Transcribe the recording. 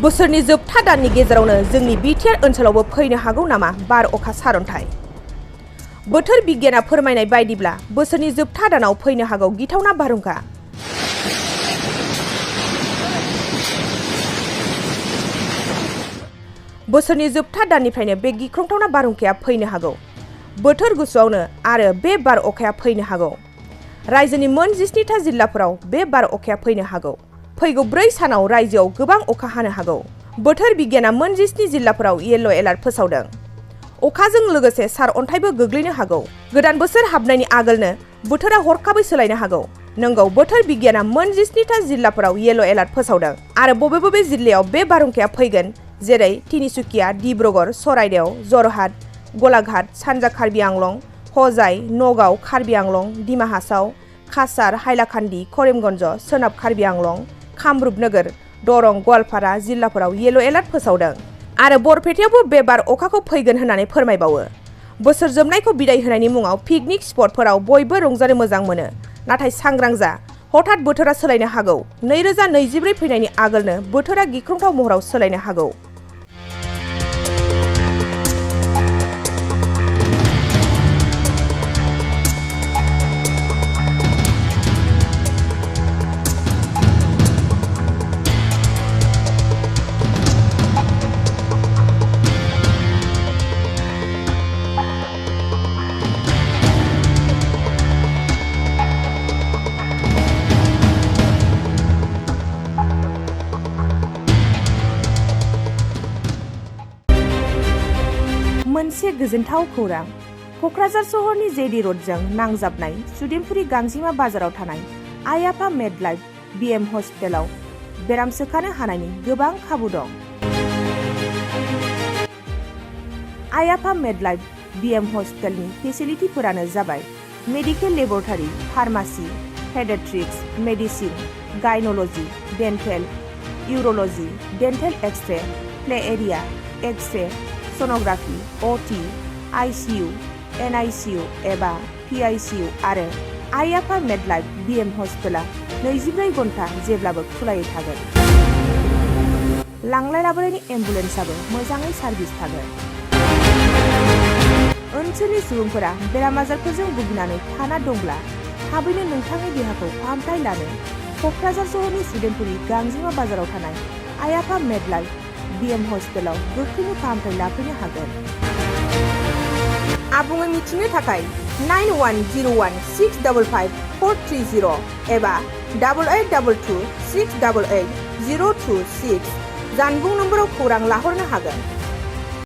बोसोरनि जोबथा दाननि गेजेरावनो जोंनि बिटिआर ओनसोलावबो फैनो हागौ नामा बार अखा सारन्थाइ। बोथोर बिगियाना फोरमायनाय बायदिब्ला बोसोरनि जोबथा दानाव फैनो हागौ गिथावना बारहुंखा। बोसोरनि जोबथा दाननिफ्रायनो बे गिख्रंथावना बारहुंखाया फैनो हागौ। बोथोर गुसुआवनो आरो बे बार अखाया फैनो हागौ। रायजोनि मोन 17टा जिल्लाफोराव बे बार अखाया फैनो हागौ। फैगौ 4 सानाव रायजोआव गोबां अखा हानो हागौ। बोथोर बिगियाना मोन 17 जिल्लाफोराव येलो एलार्ट फोसावदों। अखाजों लोगोसे सार अन्थाइबो गोग्लैनो हागौ। गोदान बोसोर हाबनायनि आगोलनो बोथोरा हरखाबै सोलायनो हागौ। नंगौ, बोथोर बिगियाना मोन 17टा जिल्लाफोराव येलो एलार्ट फोसावदों आरो बबे जिल्लायाव बे बारहुंखाया फैगोन, जेरै तिनिसुकिया, डिब्रुगड़, चराइदेव, जरहाट, गलाघाट, सानजा कार्बि आंलं, हजाइ, नगाव, कार्बि आंलं, डिमा हासाव, काछार, हाइलाकान्दि, करिमगन्ज, सोनाब कार्बि आंलं, कामरुप नोगोर, दरं, गवालपारा जिल्लाफोराव येलो एलार्ट फोसावदों आरो बरपेटायावबो बे बार अखाखौ फैगोन होननानै फोरमायबावो। बोसोर जोबनायखौ बिदाय होनायनि मुङाव पिकनिक स्पटफोराव बयबो रंजानो मोजां मोनो, नाथाय सांग्रां जा, हठाৎ बोथोरा सोलायनो हागौ। 2024 फैनायनि आगोलनो बोथोरा गिख्रंथाव महराव सोलायनो हागौ। मोनसे गोजोनथाव खौरां। क'क्राझार सहरनि जेडि र'डजों नांजाबनाय सुदेमपुरि गांजिमा बाजाराव थानाय आइ आफा मेडलाइफ बिएम हस्पिटालाव बेराम सोखानो हानायनि गोबां खाबु दं। आइ आफा मेडलाइफ बिएम हस्पिटालनि फेसिलिटिफोरानो जाबाय medical laboratory, pharmacy, paediatrics, medicine, gynaecology, dental, urology, dental x-ray, play area, x-ray, sonography, OT, ICU, NICU एबा पिआइसिइउ आरो आइ आफा मेडलाइफ बिएम हस्पिटाला 24 घन्टा जेब्लाबो खुलायै थागोन। लांलाय लाबोलायनि एम्बुलेन्सआबो मोजाङै सार्भिस थागोन। ओनसोलनि सुबुंफोरा बेराम आजारफोरजों भुगिनानै थाना दंब्ला थाबैनो नोंथांनि देहाखौ फाहामथाय लानो क'क्राझार सहरनि सुदेमपुरि गांजिमा बाजाराव थानाय आइ आफा मेडलाइफ बिएम हस्पिटालाव गोख्रैनो फाहामथाय लाफैनो हागोन। आबुङै मिथिनो थाखाय 9101655430 एबा 8822688026 जानबुं नम्बराव खौरां लाहरनो हागोन।